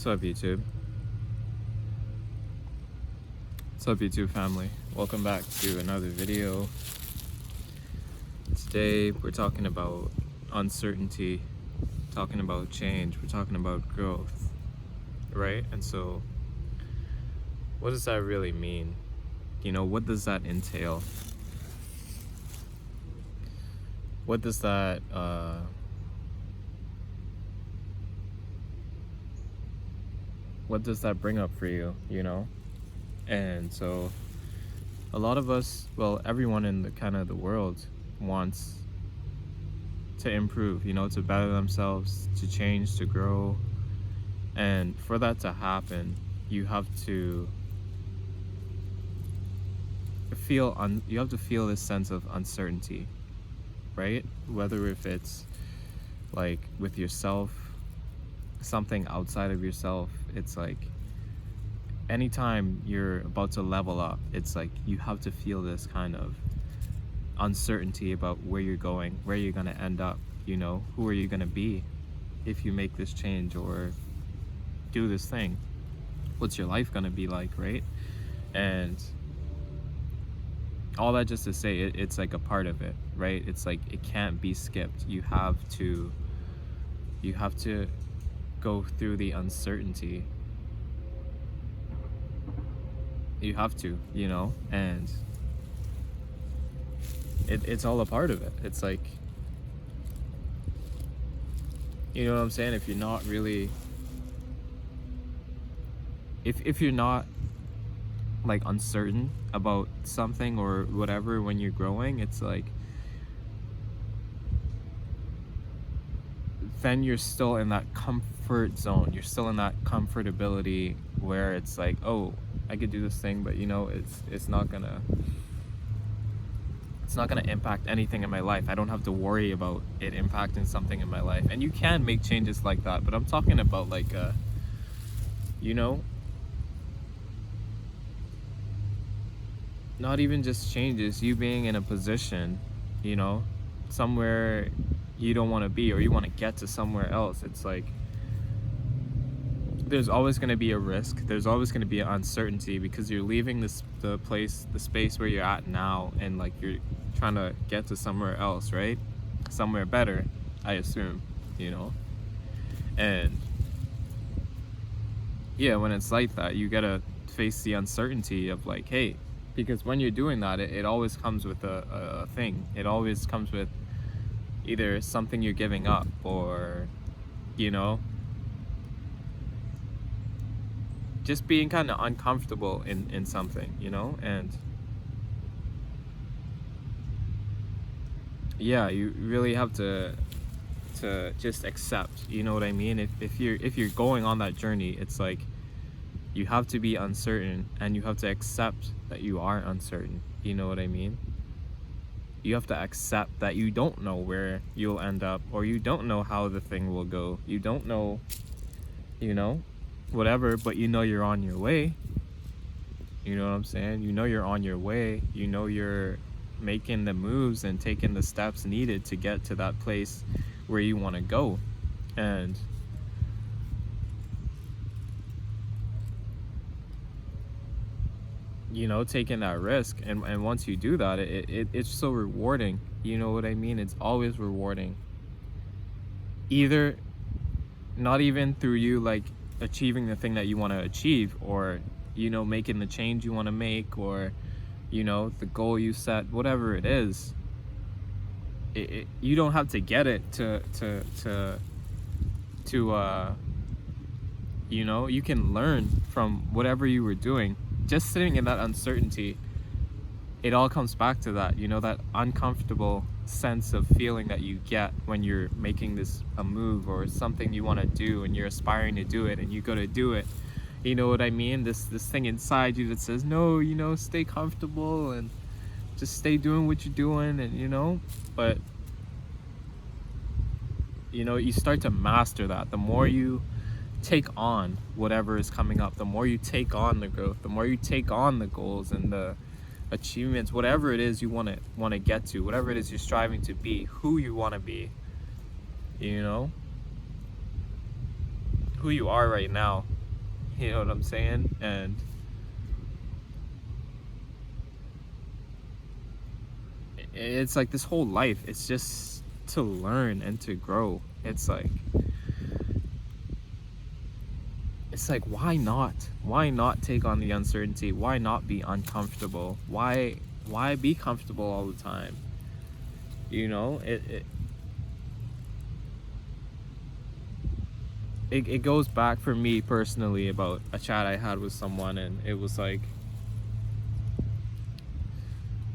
What's up, YouTube? What's up, YouTube family? Welcome back to another video. Today, we're talking about uncertainty, talking about change, we're talking about growth, right? And so, what does that really mean? What does that entail? What does that, bring up for you, And so a lot of us, well, everyone in the world wants to improve, to better themselves, to change, to grow. And for that to happen, you have to feel this sense of uncertainty, right? Whether if it's like with yourself, something outside of yourself, it's like anytime you're about to level up, it's like you have to feel this kind of uncertainty about where you're going, where you're going to end up, who are you going to be if you make this change or do this thing? What's your life going to be like, right? And all that just to say, it's like a part of it, right? It's like it can't be skipped. You have to go through the uncertainty. You have to, and it's all a part of it. It's like, you know what I'm saying? If you're not really, if you're not like uncertain about something or whatever when you're growing, it's like, then you're still in that comfort zone. You're still in that comfortability where it's like, oh, I could do this thing, but it's not gonna impact anything in my life. I don't have to worry about it impacting something in my life. And you can make changes like that, but I'm talking about like not even just changes, you being in a position, somewhere you don't want to be, or you want to get to somewhere else. It's like there's always going to be a risk, there's always going to be an uncertainty, because you're leaving the space where you're at now, and like you're trying to get to somewhere else, right? Somewhere better, I assume, and yeah, when it's like that, you gotta face the uncertainty of like, hey, because when you're doing that, it always comes with a thing. It always comes with either something you're giving up, or just being kind of uncomfortable in something, and yeah, you really have to just accept, you know what I mean? If you're going on that journey, it's like you have to be uncertain, and you have to accept that you are uncertain, you know what I mean? You have to accept that you don't know where you'll end up, or you don't know how the thing will go. You don't know, whatever, but you're on your way. You know what I'm saying? You're on your way. You're making the moves and taking the steps needed to get to that place where you want to go. And taking that risk, and once you do that, it's so rewarding, you know what I mean? It's always rewarding, either not even through you like achieving the thing that you want to achieve, or making the change you want to make, or the goal you set, whatever it is. You don't have to get it to you can learn from whatever you were doing. Just sitting in that uncertainty, it all comes back to that, that uncomfortable sense of feeling that you get when you're making a move or something you want to do, and you're aspiring to do it, and you go to do it. You know what I mean? This thing inside you that says, no, stay comfortable and just stay doing what you're doing, and but you start to master that. The more you take on whatever is coming up, the more you take on the growth, the more you take on the goals and the achievements, whatever it is you want to get to, whatever it is you're striving to be, who you want to be, who you are right now. You know what I'm saying? And it's like this whole life, it's just to learn and to grow. It's like why not take on the uncertainty? Why not be uncomfortable? Why be comfortable all the time? You know, it goes back for me personally about a chat I had with someone, and it was like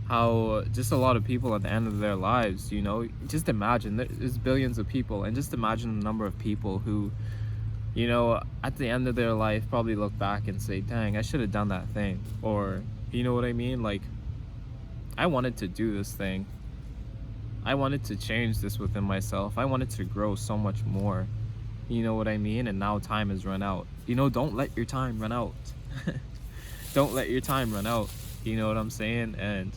how just a lot of people at the end of their lives, you know, just imagine there's billions of people, and just imagine the number of people who, you know, at the end of their life probably look back and say, dang, I should have done that thing. Or, you know what I mean? Like, I wanted to do this thing. I wanted to change this within myself. I wanted to grow so much more. You know what I mean? And now time has run out. You know, don't let your time run out. Don't let your time run out. You know what I'm saying? And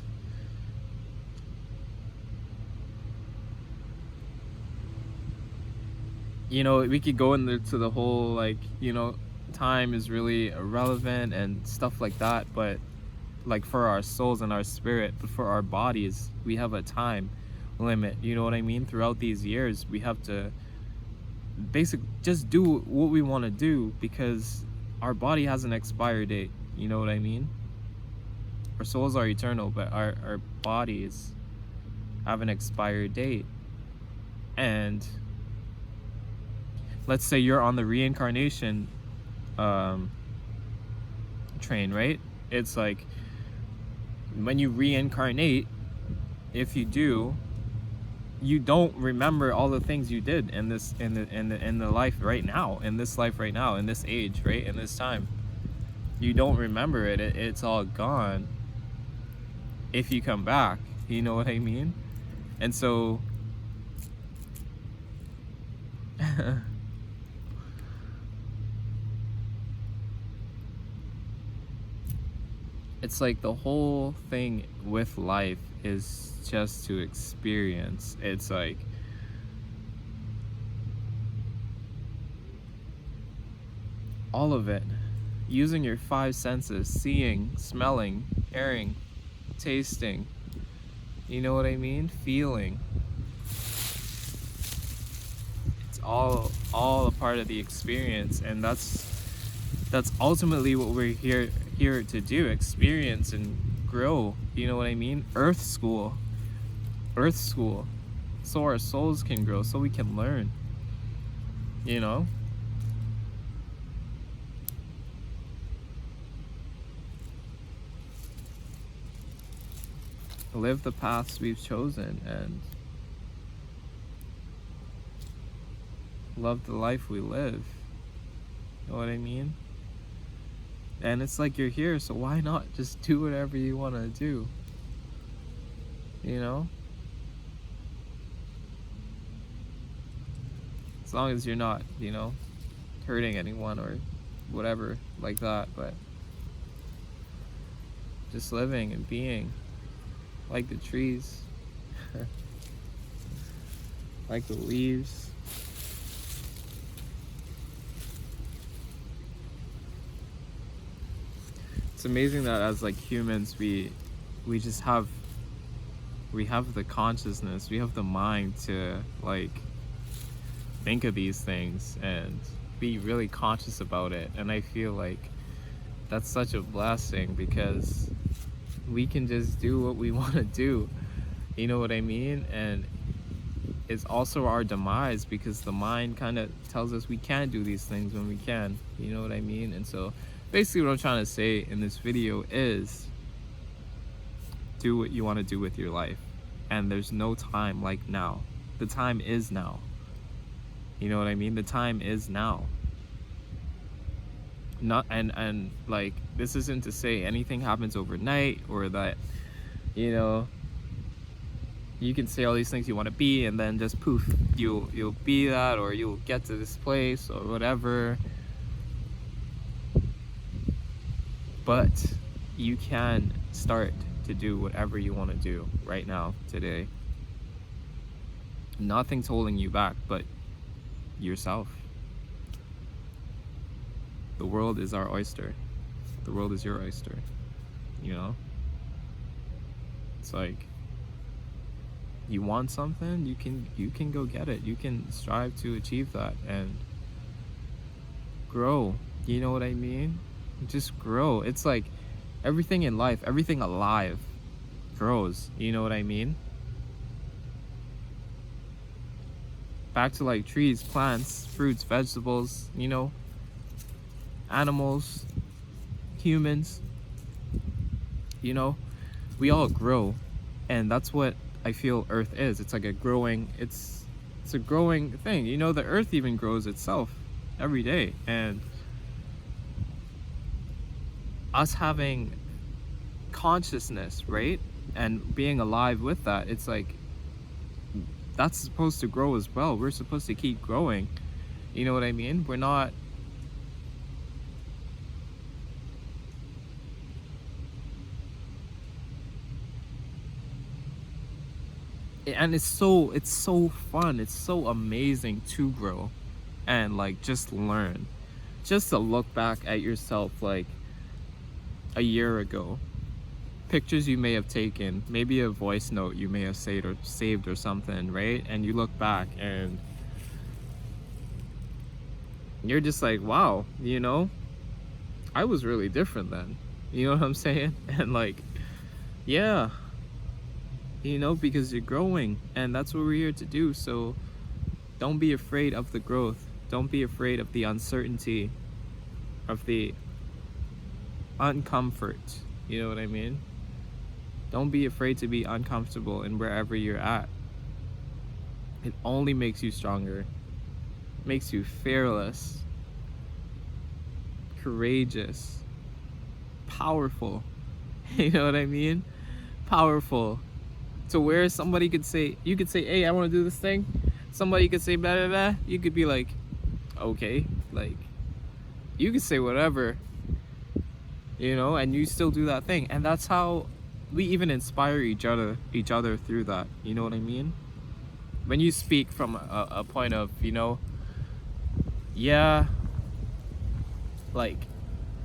you know, we could go into the whole, like, you know, time is really irrelevant and stuff like that, but like for our souls and our spirit, but for our bodies, we have a time limit. You know what I mean? Throughout these years, we have to basically just do what we want to do, because our body has an expiry date. You know what I mean? Our souls are eternal, but our bodies have an expired date. And let's say you're on the reincarnation train, right? It's like when you reincarnate, if you do, you don't remember all the things you did in the life right now, in this life right now, in this age, right, in this time. You don't remember it. It's all gone if you come back. You know what I mean? And so it's like the whole thing with life is just to experience. It's like all of it, using your five senses: seeing, smelling, hearing, tasting, you know what I mean, feeling. It's all a part of the experience, and that's ultimately what we're here to do: experience and grow. You know what I mean? Earth school, so our souls can grow, so we can learn, you know. Live the paths we've chosen and love the life we live. You know what I mean? And it's like you're here, so why not just do whatever you want to do? You know? As long as you're not, you know, hurting anyone or whatever like that, but just living and being like the trees, like the leaves. It's amazing that as like humans, we just have the consciousness, we have the mind to like think of these things and be really conscious about it. And I feel like that's such a blessing, because we can just do what we want to do. You know what I mean? And it's also our demise, because the mind kind of tells us we can't do these things when we can. You know what I mean? And so basically what I'm trying to say in this video is do what you want to do with your life. And there's no time like now. The time is now. You know what I mean? The time is now. Not and like, this isn't to say anything happens overnight, or that, you know, you can say all these things you want to be and then just poof, you'll be that, or you'll get to this place or whatever. But you can start to do whatever you want to do right now, today. Nothing's holding you back but yourself. The world is our oyster. The world is your oyster. You know? It's like, you want something, you can go get it. You can strive to achieve that and grow. You know what I mean? Just grow. It's like everything in life, everything alive grows. You know what I mean? Back to like trees, plants, fruits, vegetables, you know, animals, humans, you know, we all grow. And that's what I feel Earth is. It's like a growing, it's a growing thing. You know, the Earth even grows itself every day. And us having consciousness, right? And being alive with that, it's like, that's supposed to grow as well. We're supposed to keep growing. You know what I mean? We're not, and it's so fun, it's so amazing to grow and like just learn, just to look back at yourself like a year ago, pictures you may have taken, maybe a voice note you may have saved or something, right? And you look back and you're just like, wow, you know, I was really different then. You know what I'm saying? And like, yeah, you know, because you're growing, and that's what we're here to do. So don't be afraid of the growth. Don't be afraid of the uncertainty, of the uncomfort. You know what I mean? Don't be afraid to be uncomfortable in wherever you're at. It only makes you stronger, makes you fearless, courageous, powerful. You know what I mean? Powerful. To where somebody could say, you could say, hey, I want to do this thing. Somebody could say blah blah blah. You could be like, okay, like, you could say whatever, you know, and you still do that thing. And that's how we even inspire each other through that. You know what I mean? When you speak from a point of, you know, yeah, like,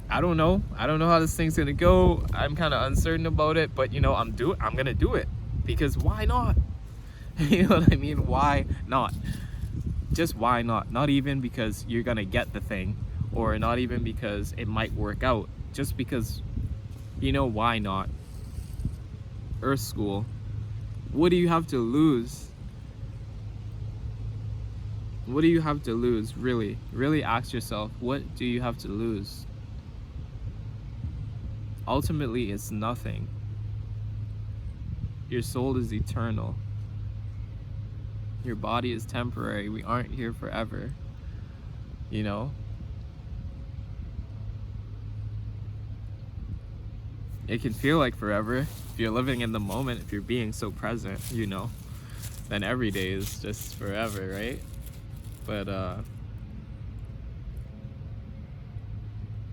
I don't know how this thing's gonna go. I'm kind of uncertain about it, but you know, I'm gonna do it, because why not? You know what I mean? Why not? Just why not? Not even because you're gonna get the thing, or not even because it might work out. Just because, you know, why not? Earth School. What do you have to lose? What do you have to lose? Really ask yourself, what do you have to lose? Ultimately, it's nothing. Your soul is eternal. Your body is temporary. We aren't here forever. You know? It can feel like forever if you're living in the moment, if you're being so present, you know, then every day is just forever, right? But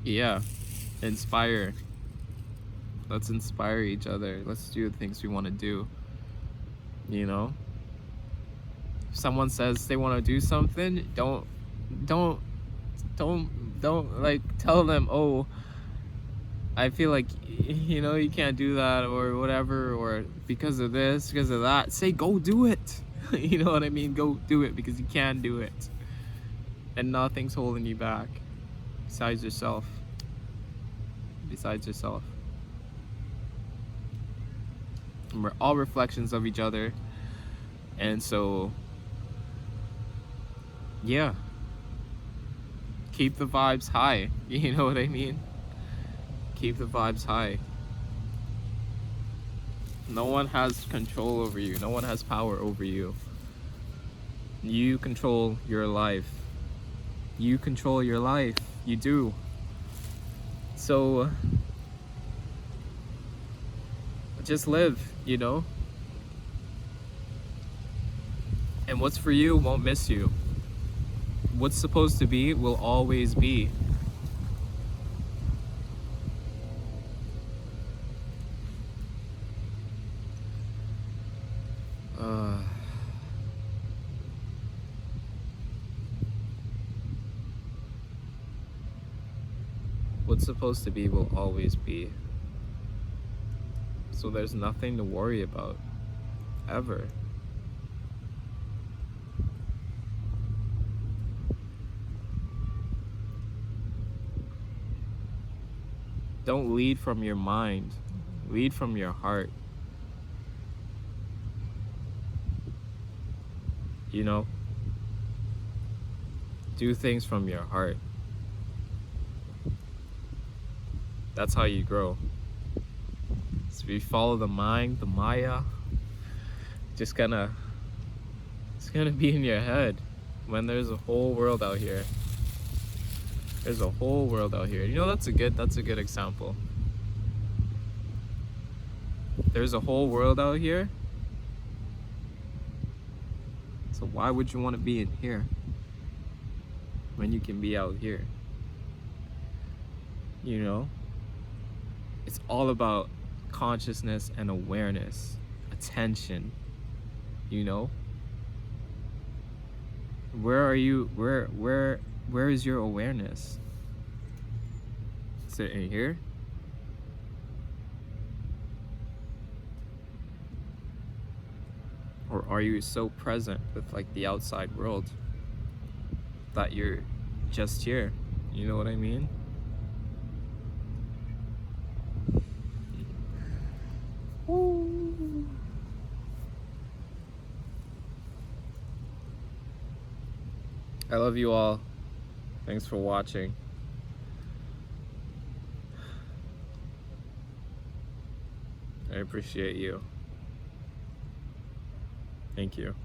yeah, inspire. Let's inspire each other. Let's do the things we want to do. You know, if someone says they want to do something, don't like tell them, oh, I feel like, you know, you can't do that or whatever, or because of this, because of that. Say, go do it. You know what I mean? Go do it, because you can do it. And nothing's holding you back besides yourself. And we're all reflections of each other. And so, yeah. Keep the vibes high. You know what I mean? Keep the vibes high. No one has control over you. No one has power over you. You control your life. You control your life. You do. So just live, you know? And what's for you won't miss you. What's supposed to be will always be. What's supposed to be will always be. So there's nothing to worry about, ever. Don't lead from your mind, lead from your heart. You know? Do things from your heart. That's how you grow. So if you follow the mind, the Maya, it's gonna be in your head when there's a whole world out here. There's a whole world out here. You know, that's a good example. There's a whole world out here. So why would you want to be in here when you can be out here? You know? It's all about consciousness and awareness, attention, you know? Where are you, where is your awareness? Is it in here? Or are you so present with like the outside world that you're just here? You know what I mean? I love you all. Thanks for watching. I appreciate you. Thank you.